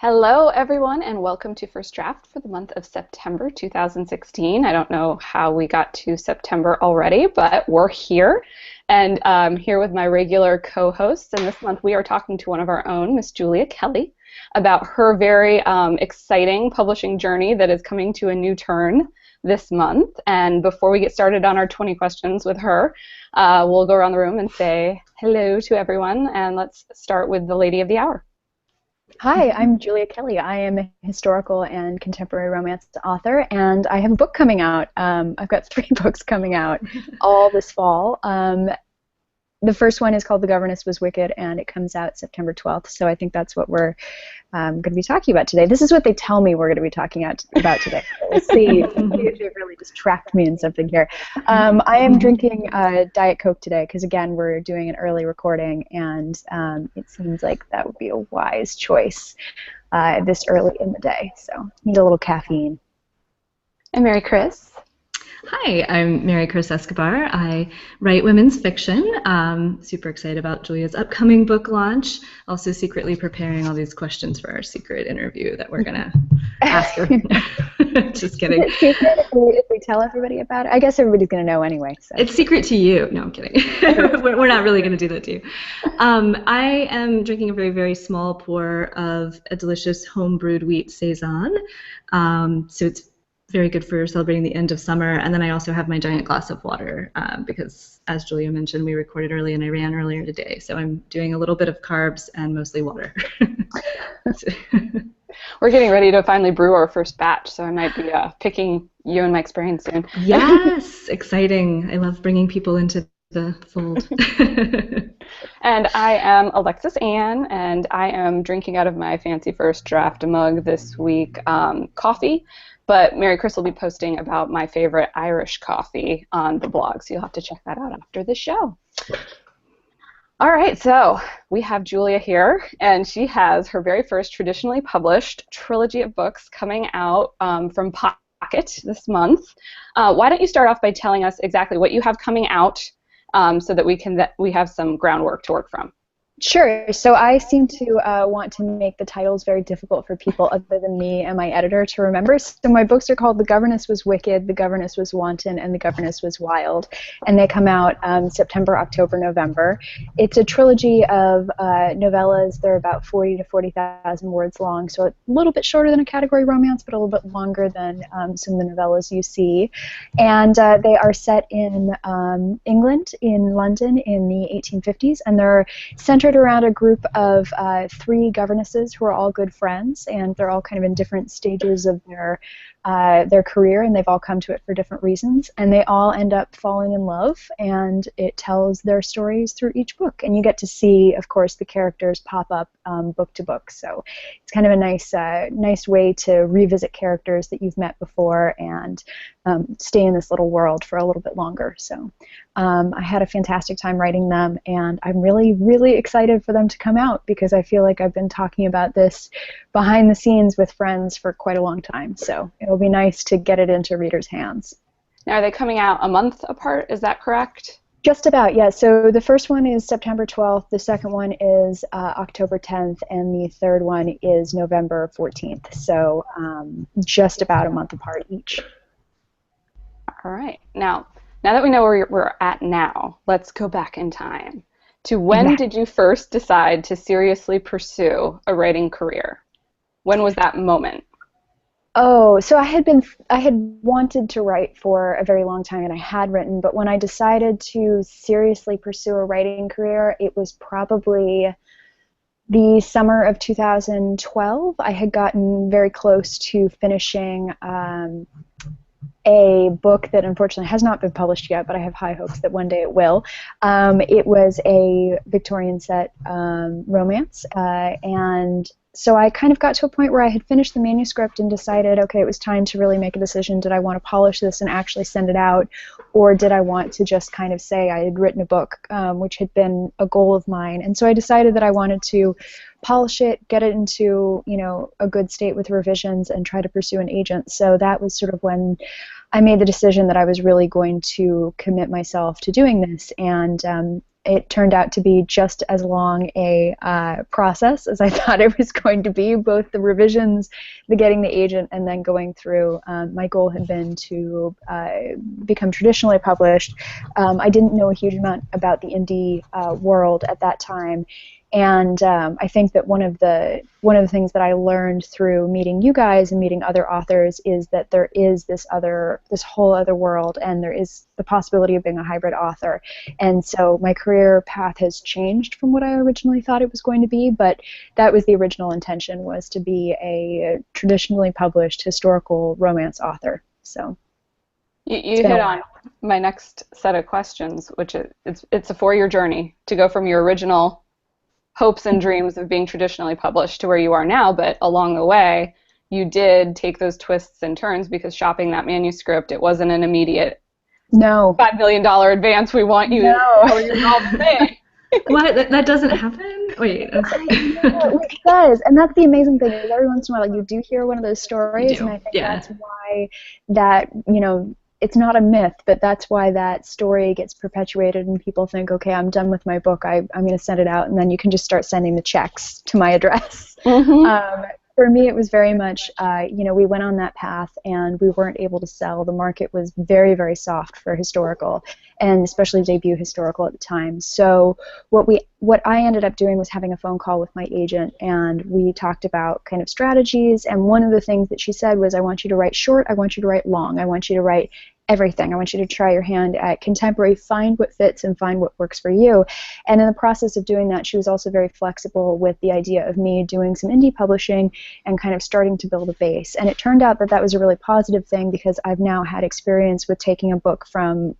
Hello, everyone, and welcome to First Draft for the month of September 2016. I don't know how we got to September already, but we're here, and I'm here with my regular co-hosts, and this month we are talking to one of our own, Miss Julia Kelly, about her very exciting publishing journey that is coming to a new turn this month. And before we get started on our 20 questions with her, we'll go around the room and say hello to everyone, and let's start with the lady of the hour. Hi, I'm Julia Kelly. I am a historical and contemporary romance author, and I have a book coming out. I've got 3 books coming out all this fall. The first one is called The Governess Was Wicked, and it comes out September 12th, so I think that's what we're going to be talking about today. This is what they tell me we're going to be talking about today. We'll see if they really just trapped me in something here. I am drinking Diet Coke today because, again, we're doing an early recording, and it seems like that would be a wise choice this early in the day, so need a little caffeine. And Mary Chris. Hi, I'm Mary Chris Escobar. I write women's fiction. Super excited about Julia's upcoming book launch. Also secretly preparing all these questions for our secret interview that we're going to ask her. Just kidding. Is it secret if we tell everybody about it? I guess everybody's going to know anyway. So. It's secret to you. No, I'm kidding. We're not really going to do that to you. I am drinking a very, very small pour of a delicious home-brewed wheat saison. So it's very good for celebrating the end of summer, and then I also have my giant glass of water because, as Julia mentioned, we recorded early and I ran earlier today, so I'm doing a little bit of carbs and mostly water. We're getting ready to finally brew our first batch, so I might be picking you and Mike's brain soon. Yes, exciting. I love bringing people into the fold. And I am Alexis Ann, and I am drinking out of my fancy First Draft mug this week, coffee. But Mary Chris will be posting about my favorite Irish coffee on the blog, so you'll have to check that out after the show. All right, so we have Julia here, and she has her very first traditionally published trilogy of books coming out from Pocket this month. Why don't you start off by telling us exactly what you have coming out so that we have some groundwork to work from? Sure. So I seem to want to make the titles very difficult for people other than me and my editor to remember. So my books are called The Governess Was Wicked, The Governess Was Wanton, and The Governess Was Wild. And they come out September, October, November. It's a trilogy of novellas. They're about 40 to 40,000 words long, so a little bit shorter than a category romance, but a little bit longer than some of the novellas you see. And they are set in England, in London, in the 1850s, and they're centered around a group of 3 governesses who are all good friends, and they're all kind of in different stages of their career, and they've all come to it for different reasons, and they all end up falling in love, and it tells their stories through each book, and you get to see, of course, the characters pop up book to book, so it's kind of a nice way to revisit characters that you've met before and stay in this little world for a little bit longer. So I had a fantastic time writing them, and I'm really, really excited for them to come out because I feel like I've been talking about this behind the scenes with friends for quite a long time, so it'll be nice to get it into readers' hands. Now, are they coming out a month apart? Is that correct? Just about, yeah. So the first one is September 12th, the second one is October 10th, and the third one is November 14th. So just about a month apart each. All right. Now that we know where we're at now, let's go back in time to when did you first decide to seriously pursue a writing career? When was that moment? Oh, so I had wanted to write for a very long time, and I had written, but when I decided to seriously pursue a writing career, it was probably the summer of 2012. I had gotten very close to finishing a book that unfortunately has not been published yet, but I have high hopes that one day it will. It was a Victorian set romance, and so I kind of got to a point where I had finished the manuscript and decided, okay, it was time to really make a decision. Did I want to polish this and actually send it out, or did I want to just kind of say I had written a book, which had been a goal of mine? And so I decided that I wanted to polish it, get it into, a good state with revisions, and try to pursue an agent. So that was sort of when I made the decision that I was really going to commit myself to doing this. And it turned out to be just as long a process as I thought it was going to be, both the revisions, the getting the agent, and then going through. My goal had been to become traditionally published. I didn't know a huge amount about the indie world at that time. And I think that one of the things that I learned through meeting you guys and meeting other authors is that there is this whole other world, and there is the possibility of being a hybrid author. And so my career path has changed from what I originally thought it was going to be, but that was the original intention, was to be a traditionally published historical romance author. So you hit on my next set of questions, which it's a 4-year journey to go from your original hopes and dreams of being traditionally published to where you are now, but along the way you did take those twists and turns, because shopping that manuscript, it wasn't an immediate $5 million advance. We want you to pay. What? That doesn't happen? Wait. It does, and that's the amazing thing, is every once in a while, like, you do hear one of those stories, and I think that's why that, it's not a myth, but that's why that story gets perpetuated, and people think, okay, I'm done with my book, I'm going to send it out, and then you can just start sending the checks to my address. Mm-hmm. For me, it was very much, we went on that path, and we weren't able to sell. The market was very, very soft for historical, and especially debut historical at the time. So what I ended up doing was having a phone call with my agent, and we talked about kind of strategies, and one of the things that she said was, I want you to write short, I want you to write long, I want you to write everything. I want you to try your hand at contemporary, find what fits and find what works for you. And in the process of doing that, she was also very flexible with the idea of me doing some indie publishing and kind of starting to build a base. And it turned out that that was a really positive thing, because I've now had experience with taking a book from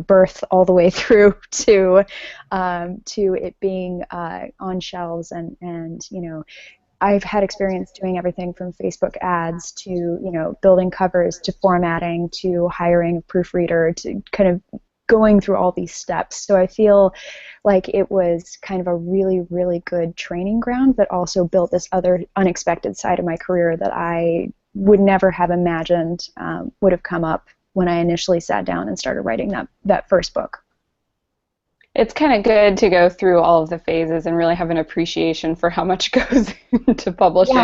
birth all the way through to it being on shelves, and I've had experience doing everything from Facebook ads to, building covers, to formatting, to hiring a proofreader, to kind of going through all these steps. So I feel like it was kind of a really, really good training ground that also built this other unexpected side of my career that I would never have imagined would have come up when I initially sat down and started writing that first book. It's kind of good to go through all of the phases and really have an appreciation for how much goes into publishing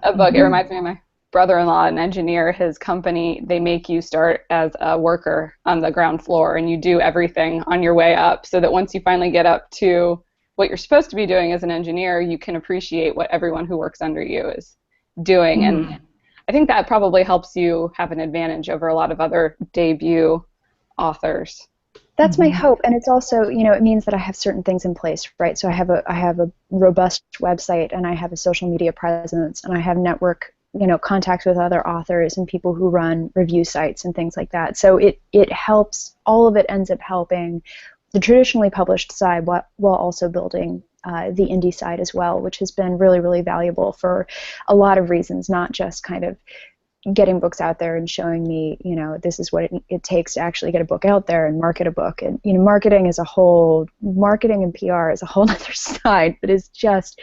a book. It reminds me of my brother-in-law, an engineer. His company, they make you start as a worker on the ground floor, and you do everything on your way up, so that once you finally get up to what you're supposed to be doing as an engineer, you can appreciate what everyone who works under you is doing. And I think that probably helps you have an advantage over a lot of other debut authors. That's my hope, and it's also, it means that I have certain things in place, right? So I have a robust website, and I have a social media presence, and I have network, contacts with other authors and people who run review sites and things like that. So it helps. All of it ends up helping the traditionally published side while also building the indie side as well, which has been really, really valuable for a lot of reasons, not just kind of getting books out there and showing me, this is what it takes to actually get a book out there and market a book. And, marketing and PR is a whole other side that is just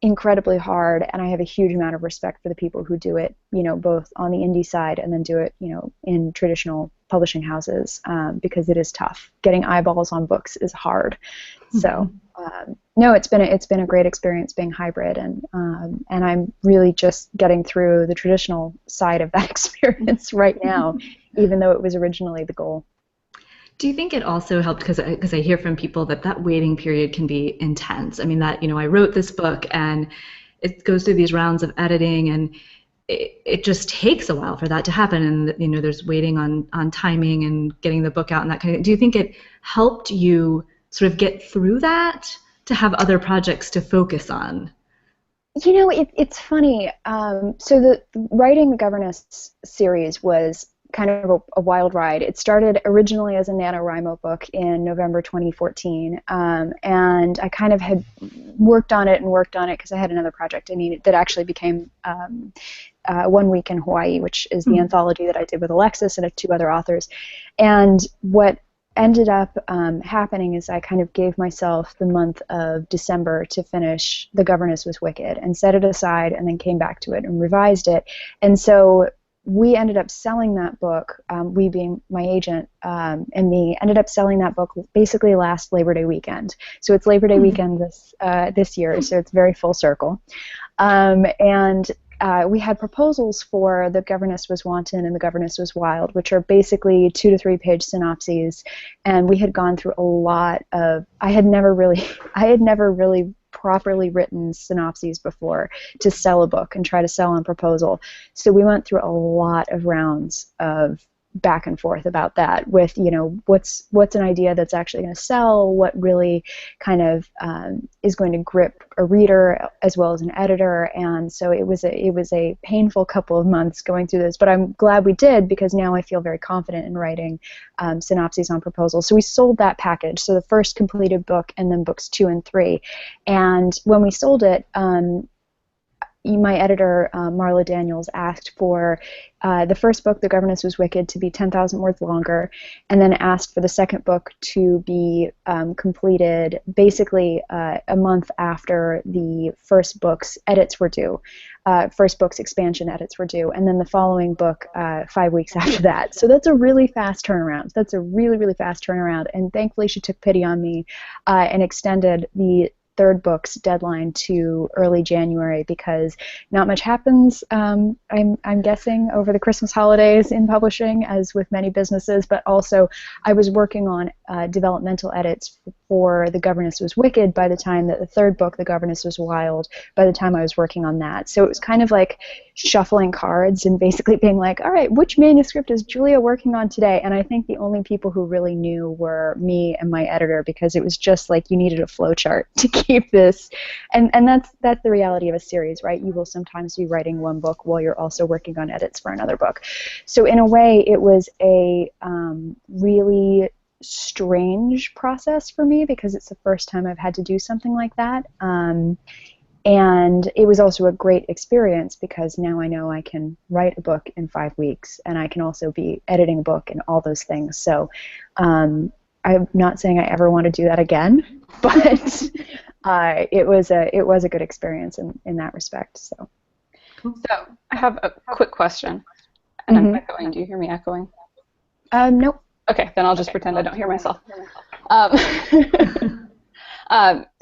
incredibly hard. And I have a huge amount of respect for the people who do it, both on the indie side and then do it, in traditional publishing houses, because it is tough. Getting eyeballs on books is hard. So, no, it's been a great experience being hybrid, and I'm really just getting through the traditional side of that experience right now, even though it was originally the goal. Do you think it also helped, because I hear from people that waiting period can be intense? I mean, that, I wrote this book and it goes through these rounds of editing, and it just takes a while for that to happen, and there's waiting on timing and getting the book out and that kind of thing. Do you think it helped you sort of get through that, to have other projects to focus on? It's funny. So the writing the Governess series was kind of a wild ride. It started originally as a NaNoWriMo book in November 2014, and I kind of had worked on it because I had another project I needed that actually became 1 Week in Hawaii, which is the anthology that I did with Alexis and 2 other authors. And what ended up happening is I kind of gave myself the month of December to finish The Governess Was Wicked, and set it aside, and then came back to it and revised it. And so we ended up selling that book, we being my agent and me, ended up selling that book basically last Labor Day weekend. So it's Labor Day weekend this year, so it's very full circle. And we had proposals for The Governess Was Wanton and The Governess Was Wild, which are basically 2 to 3 page synopses. And we had gone through a lot of, I had never really properly written synopses before to sell a book and try to sell on proposal. So we went through a lot of rounds of back and forth about that with, what's an idea that's actually going to sell, what really kind of is going to grip a reader as well as an editor. And so it was a painful couple of months going through this, but I'm glad we did, because now I feel very confident in writing synopses on proposal. So we sold that package, so the first completed book and then books 2 and 3. And when we sold it, my editor, Marla Daniels, asked for the first book, The Governess Was Wicked, to be 10,000 words longer, and then asked for the second book to be completed basically a month after the first book's edits were due. First book's expansion edits were due, and then the following book 5 weeks after that. So that's a really fast turnaround. That's a really, really fast turnaround, and thankfully she took pity on me and extended the third book's deadline to early January, because not much happens, I'm guessing, over the Christmas holidays in publishing, as with many businesses, but also I was working on developmental edits for The Governess Was Wicked by the time that the third book, The Governess Was Wild, by the time I was working on that. So it was kind of like shuffling cards and basically being like, all right, which manuscript is Julia working on today? And I think the only people who really knew were me and my editor, because it was just like you needed a flow chart to keep this. And that's the reality of a series, right? You will sometimes be writing one book while you're also working on edits for another book. So in a way, it was a really strange process for me, because it's the first time I've had to do something like that. And it was also a great experience, because now I know I can write a book in 5 weeks, and I can also be editing a book and all those things. So I'm not saying I ever want to do that again, but it was a good experience in that respect. So I have a quick question, and I'm echoing. Do you hear me echoing? Nope. Okay, then I'll just pretend I don't hear myself.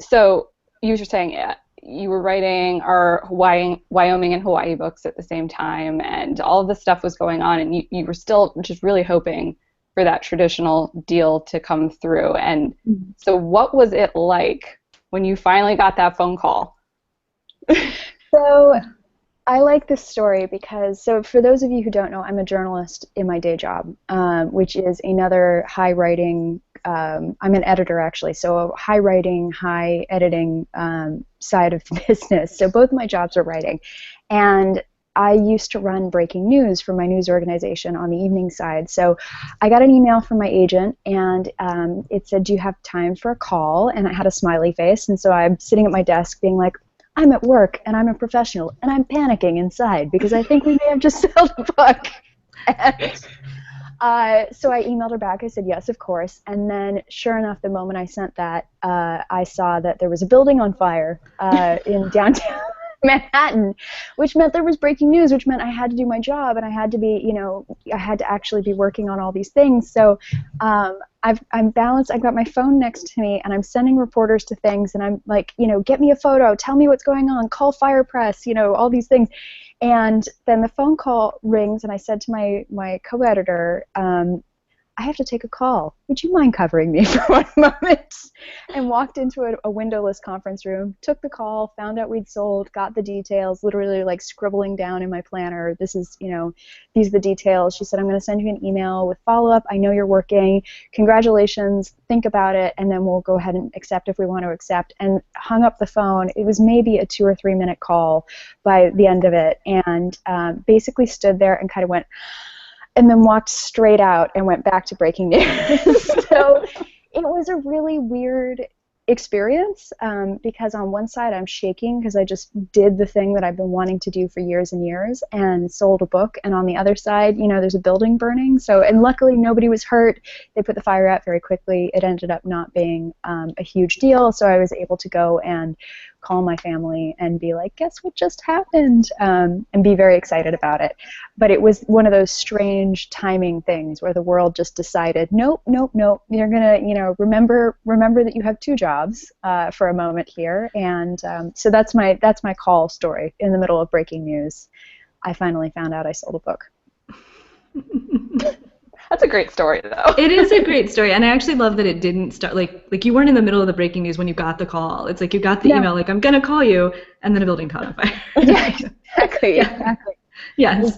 So you were saying you were writing our Wyoming and Hawaii books at the same time, and all of this stuff was going on, and you were still just really hoping for that traditional deal to come through. And so what was it like when you finally got that phone call? So I like this story because, so for those of you who don't know, I'm a journalist in my day job, which is another high writing, I'm an editor actually, so a high writing, high editing side of the business. So both my jobs are writing. And I used to run breaking news for my news organization on the evening side. So I got an email from my agent, and it said, do you have time for a call? And I had a smiley face, and so I'm sitting at my desk being like, I'm at work, and I'm a professional, and I'm panicking inside because I think we may have just sold a book. And so I emailed her back. I said, yes, of course. And then, sure enough, the moment I sent that, I saw that there was a building on fire in downtown Manhattan, which meant there was breaking news, which meant I had to do my job, and I had to be, I had to actually be working on all these things. So I'm balanced. I've got my phone next to me, and I'm sending reporters to things, and I'm like, get me a photo, tell me what's going on, call fire press, all these things. And then the phone call rings, and I said to my co-editor, I have to take a call. Would you mind covering me for one moment? And walked into a windowless conference room, took the call, found out we'd sold, got the details, literally like scribbling down in my planner, this is, these are the details. She said, I'm going to send you an email with follow-up. I know you're working. Congratulations. Think about it, and then we'll go ahead and accept if we want to accept. And hung up the phone. It was maybe a 2 or 3 minute call by the end of it, and basically stood there and kind of went, and then walked straight out and went back to breaking news. So it was a really weird experience because on one side I'm shaking because I just did the thing that I've been wanting to do for years and years and sold a book, and on the other side, there's a building burning. So, and luckily nobody was hurt. They put the fire out very quickly. It ended up not being a huge deal, so I was able to go and call my family and be like, guess what just happened, and be very excited about it. But it was one of those strange timing things where the world just decided, nope, nope, nope, you're going to, remember that you have two jobs for a moment here. And so that's my call story. In the middle of breaking news, I finally found out I sold a book. That's a great story, though. It is a great story, and I actually love that it didn't start like you weren't in the middle of the breaking news when you got the call. It's like you got the email, like, I'm gonna call you, and then a building caught on fire. Yeah, exactly. Exactly. Yes.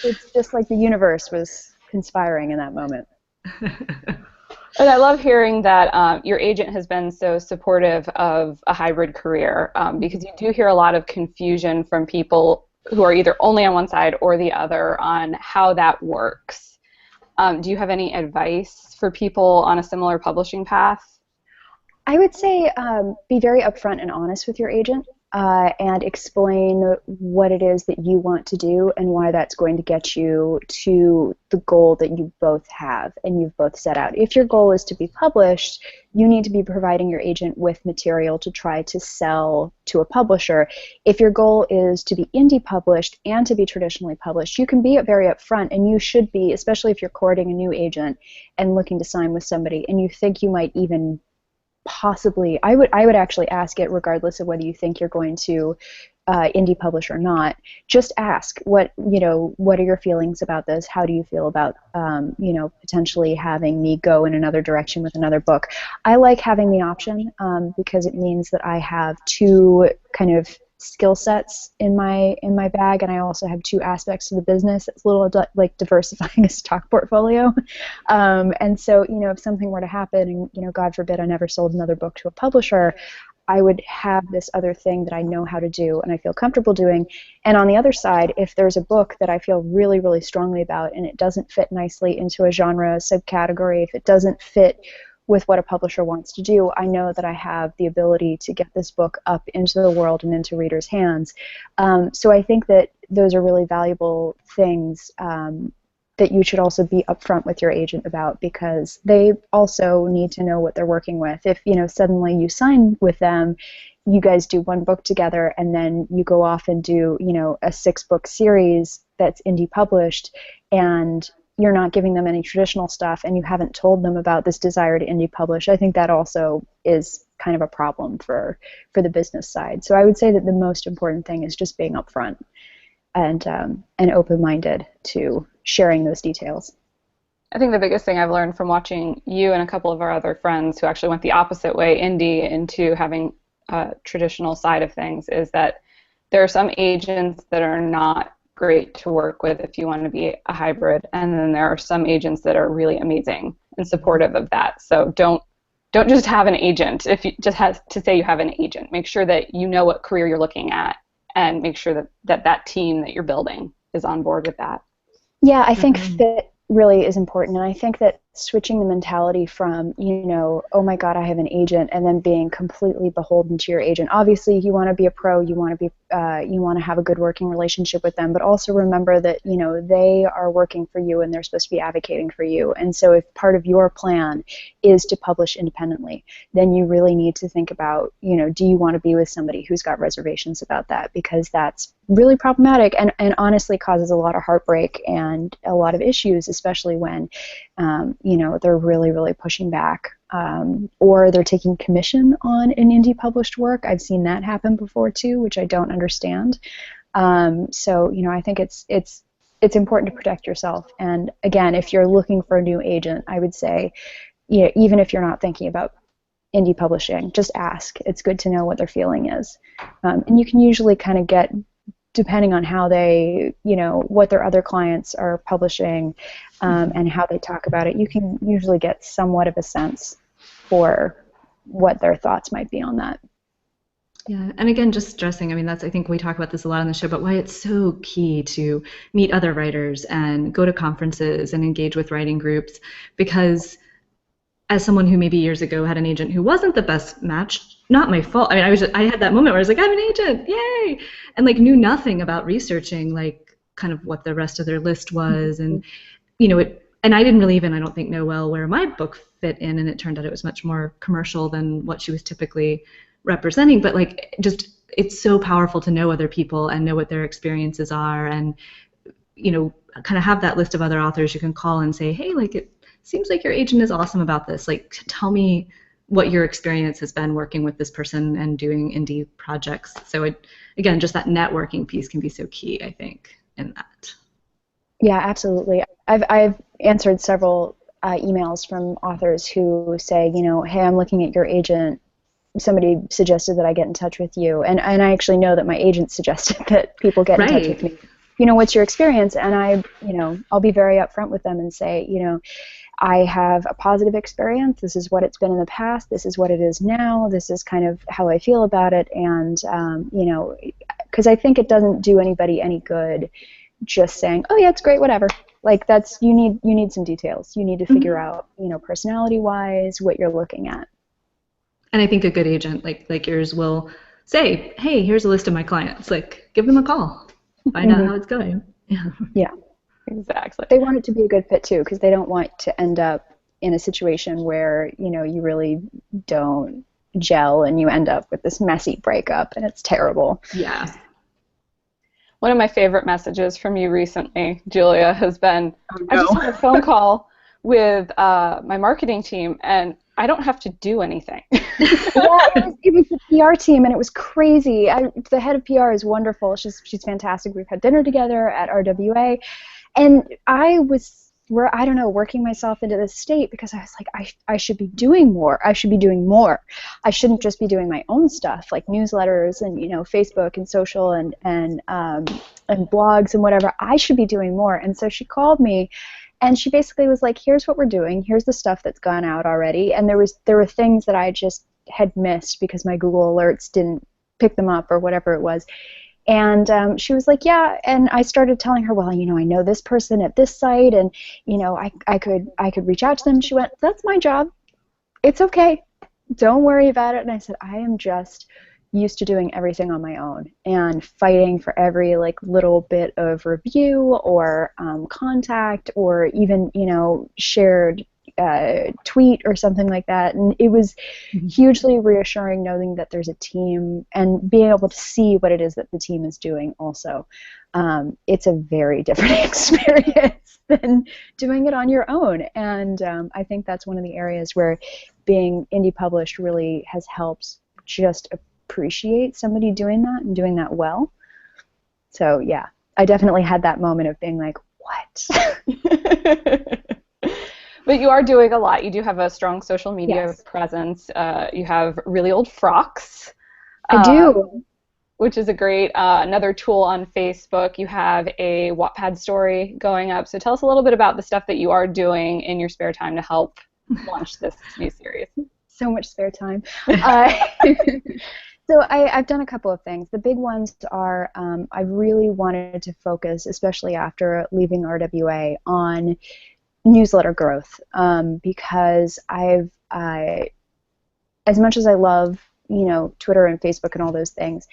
It's just like the universe was conspiring in that moment. And I love hearing that your agent has been so supportive of a hybrid career, because you do hear a lot of confusion from people who are either only on one side or the other on how that works. Do you have any advice for people on a similar publishing path? I would say be very upfront and honest with your agent, and explain what it is that you want to do and why that's going to get you to the goal that you both have and you've both set out. If your goal is to be published, you need to be providing your agent with material to try to sell to a publisher. If your goal is to be indie published and to be traditionally published, you can be very upfront, and you should be, especially if you're courting a new agent and looking to sign with somebody and you think you might even possibly, I would actually ask it regardless of whether you think you're going to indie publish or not. Just ask what are your feelings about this? How do you feel about potentially having me go in another direction with another book? I like having the option because it means that I have two kind of skill sets in my bag, and I also have two aspects to the business. It's a little like diversifying a stock portfolio. And so, if something were to happen and, God forbid, I never sold another book to a publisher, I would have this other thing that I know how to do and I feel comfortable doing. And on the other side, if there's a book that I feel really, really strongly about and it doesn't fit nicely into a genre subcategory, if it doesn't fit with what a publisher wants to do, I know that I have the ability to get this book up into the world and into readers' hands. So I think that those are really valuable things that you should also be upfront with your agent about, because they also need to know what they're working with. If suddenly you sign with them, you guys do one book together, and then you go off and do a 6-book series that's indie published, and you're not giving them any traditional stuff, and you haven't told them about this desire to indie publish, I think that also is kind of a problem for the business side. So I would say that the most important thing is just being upfront and open-minded to sharing those details. I think the biggest thing I've learned from watching you and a couple of our other friends who actually went the opposite way, indie into having a traditional side of things, is that there are some agents that are not great to work with if you want to be a hybrid, and then there are some agents that are really amazing and supportive of that. So don't just have an agent. If you just have to say you have an agent, make sure that you know what career you're looking at, and make sure that team that you're building is on board with that. Yeah, I think that really is important, and I think that switching the mentality from, oh my God, I have an agent, and then being completely beholden to your agent. Obviously, you want to be a pro, you want to have a good working relationship with them, but also remember that, they are working for you and they're supposed to be advocating for you. And so if part of your plan is to publish independently, then you really need to think about, do you want to be with somebody who's got reservations about that? Because that's really problematic and honestly causes a lot of heartbreak and a lot of issues, especially when they're really, really pushing back, or they're taking commission on an indie published work. I've seen that happen before too, which I don't understand. So I think it's important to protect yourself. And again, if you're looking for a new agent, I would say, even if you're not thinking about indie publishing, just ask. It's good to know what their feeling is, and you can usually kind of get, depending on how they, what their other clients are publishing, and how they talk about it, you can usually get somewhat of a sense for what their thoughts might be on that. Yeah, and again, just stressing, I think we talk about this a lot on the show, but why it's so key to meet other writers and go to conferences and engage with writing groups, because as someone who maybe years ago had an agent who wasn't the best match, not my fault. I had that moment where I was like, I have an agent, yay! And knew nothing about researching kind of what the rest of their list was, and and I didn't really even, I don't think, know well where my book fit in, and it turned out it was much more commercial than what she was typically representing, but like just it's so powerful to know other people and know what their experiences are, and kind of have that list of other authors you can call and say, hey, like it seems like your agent is awesome about this. Like tell me what your experience has been working with this person and doing indie projects. So again, just that networking piece can be so key, I think, in that. Yeah, absolutely. I've answered several emails from authors who say, hey, I'm looking at your agent. Somebody suggested that I get in touch with you, and I actually know that my agent suggested that people get in touch with me. What's your experience? And I'll be very upfront with them and say, I have a positive experience. This is what it's been in the past. This is what it is now. This is kind of how I feel about it. And, because I think it doesn't do anybody any good just saying, oh, yeah, it's great, whatever. Like you need some details. You need to figure out, personality-wise, what you're looking at. And I think a good agent like yours will say, hey, here's a list of my clients. Like, give them a call. Find out how it's going. Yeah. Exactly. They want it to be a good fit too, because they don't want to end up in a situation where you really don't gel and you end up with this messy breakup and it's terrible. Yeah. One of my favorite messages from you recently, Julia, has been, I just had a phone call with my marketing team and I don't have to do anything. Yeah, it was the PR team, and it was crazy. The head of PR is wonderful. She's fantastic. We've had dinner together at RWA. And I was, working myself into this state because I was like, I should be doing more. I should be doing more. I shouldn't just be doing my own stuff, like newsletters and, Facebook and social and blogs and whatever. I should be doing more. And so she called me, and she basically was like, here's what we're doing. Here's the stuff that's gone out already. And there were things that I just had missed because my Google alerts didn't pick them up or whatever it was. And she was like, yeah, and I started telling her, well, I know this person at this site, and I could reach out to them. She went, that's my job. It's okay. Don't worry about it. And I said, I am just used to doing everything on my own and fighting for every little bit of review or contact or even shared tweet or something like that. And it was hugely reassuring knowing that there's a team and being able to see what it is that the team is doing also. It's a very different experience than doing it on your own. And I think that's one of the areas where being indie published really has helped just appreciate somebody doing that and doing that well. So yeah, I definitely had that moment of being like, what? But you are doing a lot. You do have a strong social media Yes. presence. You have really old frocks. I do. Which is a great another tool on Facebook. You have a Wattpad story going up. So tell us a little bit about the stuff that you are doing in your spare time to help launch this new series. So much spare time. So I've done a couple of things. The big ones are I really wanted to focus, especially after leaving RWA, on newsletter growth because as much as I love Twitter and Facebook and all those things,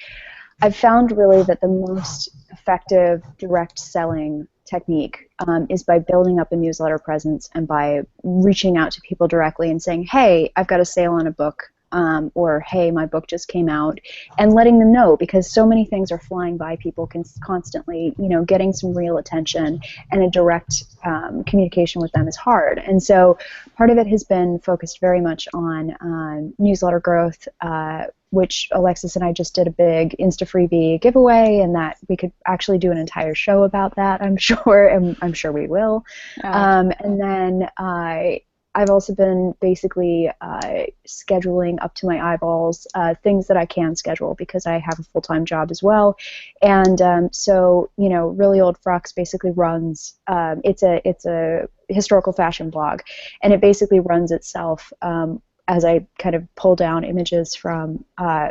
I've found really that the most effective direct selling technique is by building up a newsletter presence and by reaching out to people directly and saying, hey, I've got a sale on a book. Or, hey, my book just came out, and letting them know, because so many things are flying by people constantly, getting some real attention and a direct communication with them is hard. And so part of it has been focused very much on newsletter growth, which Alexis and I just did a big Insta-freebie giveaway, and that we could actually do an entire show about that, I'm sure, and I'm sure we will. And then I've also been basically scheduling up to my eyeballs things that I can schedule because I have a full-time job as well. And so, Really Old Frocks basically runs, it's a historical fashion blog, and it basically runs itself as I kind of pull down images from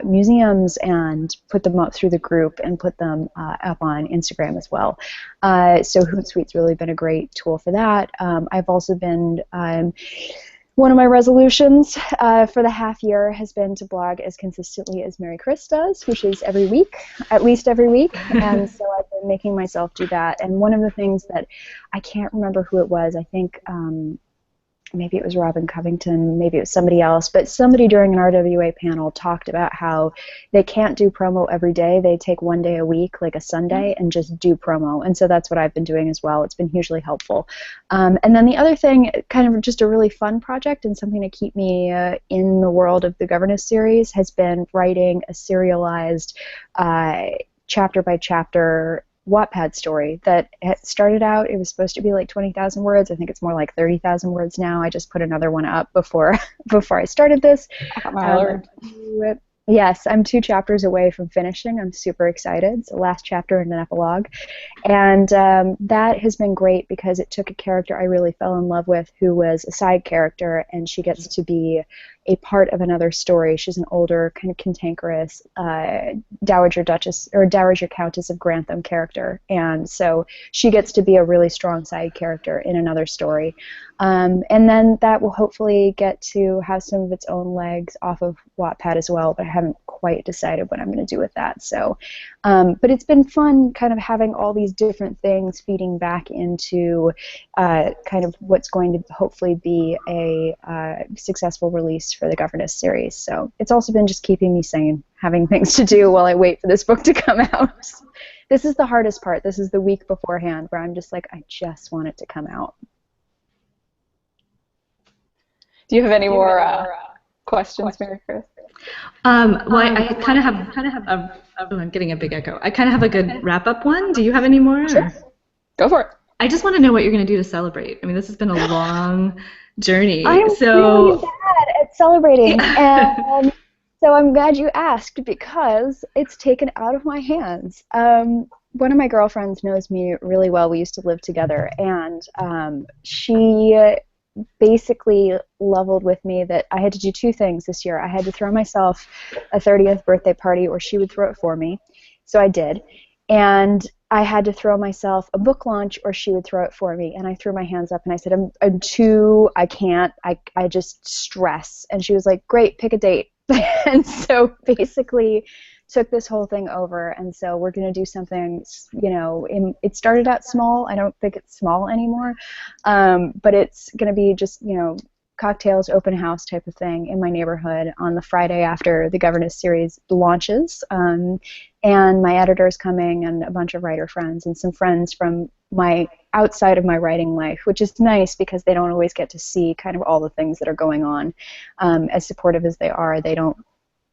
museums and put them up through the group and put them up on Instagram as well. So Hootsuite's really been a great tool for that. I've also been, one of my resolutions for the half year has been to blog as consistently as Mary Chris does, which is every week, at least every week. And so I've been making myself do that. And one of the things that I can't remember who it was, I think maybe it was Robin Covington, maybe it was somebody else, but somebody during an RWA panel talked about how they can't do promo every day. They take one day a week, like a Sunday, and just do promo. And so that's what I've been doing as well. It's been hugely helpful. And then the other thing, kind of just a really fun project and something to keep me in the world of the Governess series, has been writing a serialized chapter by chapter Wattpad story that had started out. It was supposed to be like 20,000 words. I think it's more like 30,000 words now. I just put another one up before I started this. Yes, I'm 2 chapters away from finishing. I'm super excited. It's the last chapter and an epilogue. And that has been great because it took a character I really fell in love with who was a side character, and she gets to be a part of another story. She's an older, kind of cantankerous Dowager Duchess or Dowager Countess of Grantham character, and so she gets to be a really strong side character in another story. And then that will hopefully get to have some of its own legs off of Wattpad as well, but I haven't quite decided what I'm going to do with that. So, but it's been fun kind of having all these different things feeding back into kind of what's going to hopefully be a successful release for the Governess series. So it's also been just keeping me sane, having things to do while I wait for this book to come out. This is the hardest part. This is the week beforehand where I'm just like, I just want it to come out. Do you have any more questions, Mary Chris? Well, I kind of have a. Oh, I'm getting a big echo. I kind of have a good wrap-up one. Do you have any more? Sure. Go for it. I just want to know what you're going to do to celebrate. I mean, this has been a long journey. I'm really bad at celebrating, and so I'm glad you asked because it's taken out of my hands. One of my girlfriends knows me really well. We used to live together, and she basically leveled with me that I had to do 2 things this year. I had to throw myself a 30th birthday party, or she would throw it for me. So I did. And I had to throw myself a book launch, or she would throw it for me. And I threw my hands up and I said, I'm too, I can't, I just stress. And she was like, great, pick a date. And so basically took this whole thing over, and so we're going to do something, you know, it started out small. I don't think it's small anymore, but it's going to be just, you know, cocktails, open house type of thing in my neighborhood on the Friday after the Governess series launches, and my editor's coming, and a bunch of writer friends, and some friends from my outside of my writing life, which is nice because they don't always get to see kind of all the things that are going on. As supportive as they are, they don't,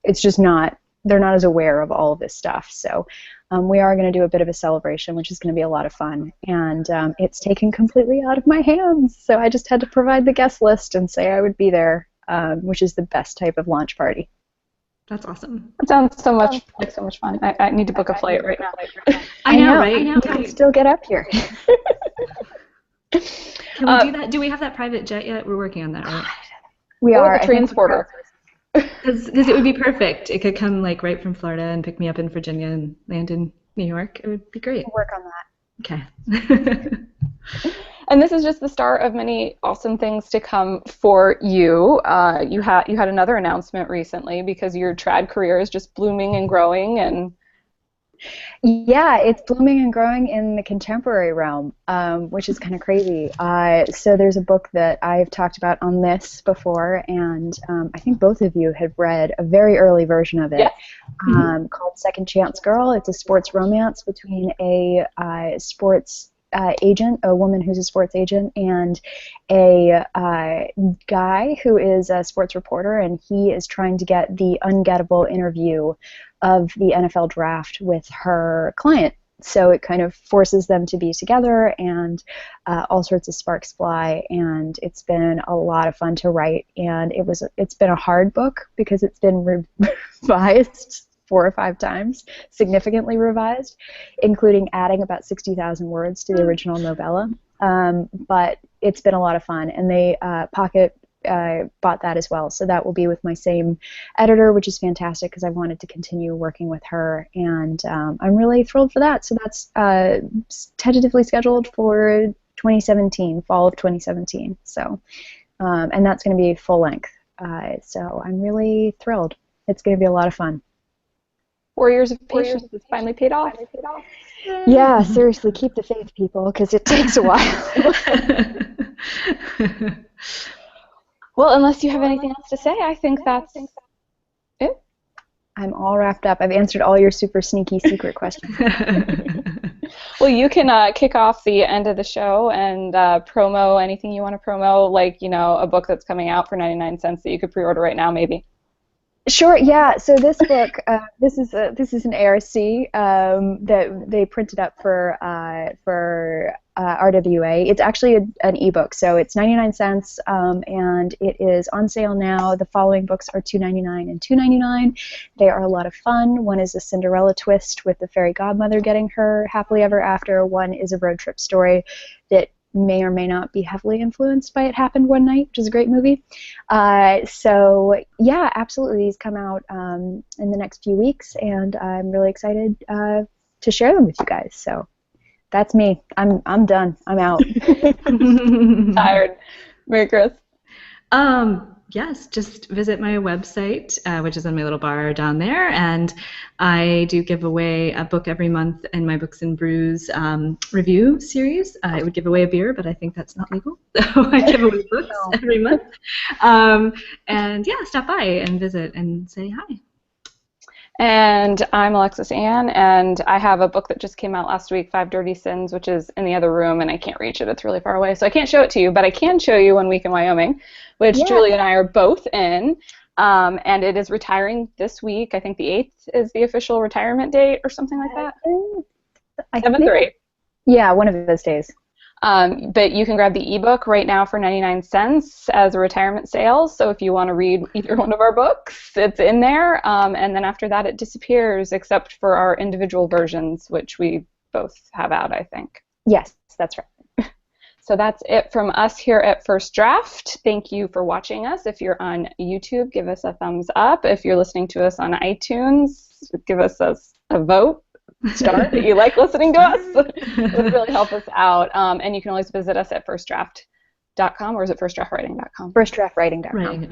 it's just not, they're not as aware of all of this stuff. So we are going to do a bit of a celebration, which is going to be a lot of fun. And it's taken completely out of my hands. So I just had to provide the guest list and say I would be there, which is the best type of launch party. That's awesome. That sounds so much like so much fun. I need to book a flight right now. I know, right? I know. Can still get up here. Can we do that? Do we have that private jet yet? We're working on that, right? We or are. The transporter. Because it would be perfect. It could come like right from Florida and pick me up in Virginia and land in New York. It would be great. We'll work on that. Okay. And this is just the start of many awesome things to come for you. You had another announcement recently because your trad career is just blooming and growing, and yeah, it's blooming and growing in the contemporary realm, which is kind of crazy. So there's a book that I've talked about on this before, and I think both of you have read a very early version of it. Yes. Called Second Chance Girl. It's a sports romance between a sports agent, a woman who's a sports agent, and a guy who is a sports reporter, and he is trying to get the ungettable interview of the NFL draft with her client. So it kind of forces them to be together, and all sorts of sparks fly, and it's been a lot of fun to write, and it's been a hard book because it's been revised 4 or 5 times, significantly revised, including adding about 60,000 words to the original novella. But it's been a lot of fun, and they Pocket bought that as well. So that will be with my same editor, which is fantastic because I wanted to continue working with her, and I'm really thrilled for that. So that's tentatively scheduled for 2017, fall of 2017. So, and that's going to be full length. So I'm really thrilled. It's going to be a lot of fun. 4 years of patience has finally paid off. Yeah, seriously, keep the faith, people, because it takes a while. Well, unless you have anything else to say, I think that's it. I'm all wrapped up. I've answered all your super sneaky secret questions. Well, you can kick off the end of the show and promo anything you want to promo, like, a book that's coming out for 99 cents that you could pre-order right now, maybe. Sure. Yeah. So this book, this is an ARC that they printed up for RWA. It's actually an ebook, so it's 99 cents, and it is on sale now. The following books are $2.99 and $2.99. They are a lot of fun. One is a Cinderella twist with the fairy godmother getting her happily ever after. One is a road trip story that may or may not be heavily influenced by It Happened One Night, which is a great movie. So yeah, absolutely, these come out in the next few weeks, and I'm really excited to share them with you guys. So that's me. I'm done. I'm out. Tired. Mary Chris? Yes, just visit my website, which is on my little bar down there, and I do give away a book every month in my Books and Brews review series. I would give away a beer, but I think that's not legal, so I give away books every month. And yeah, stop by and visit and say hi. And I'm Alexis Ann, and I have a book that just came out last week, Five Dirty Sins, which is in the other room, and I can't reach it. It's really far away, so I can't show it to you, but I can show you One Week in Wyoming, which Julie and I are both in, and it is retiring this week. I think the 8th is the official retirement date or something like that. 7th or 8th. Yeah, one of those days. But you can grab the ebook right now for 99 cents as a retirement sale. So if you want to read either one of our books, it's in there. And then after that, it disappears, except for our individual versions, which we both have out, I think. Yes, that's right. So that's it from us here at First Draft. Thank you for watching us. If you're on YouTube, give us a thumbs up. If you're listening to us on iTunes, give us a vote. Star that you like listening to us. It would really help us out. And you can always visit us at firstdraft.com, or is it firstdraftwriting.com? Firstdraftwriting.com.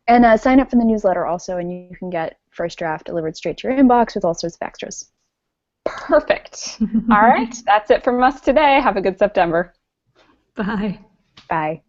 And sign up for the newsletter also, and you can get First Draft delivered straight to your inbox with all sorts of extras. Perfect. All right, that's it from us today. Have a good September. Bye. Bye.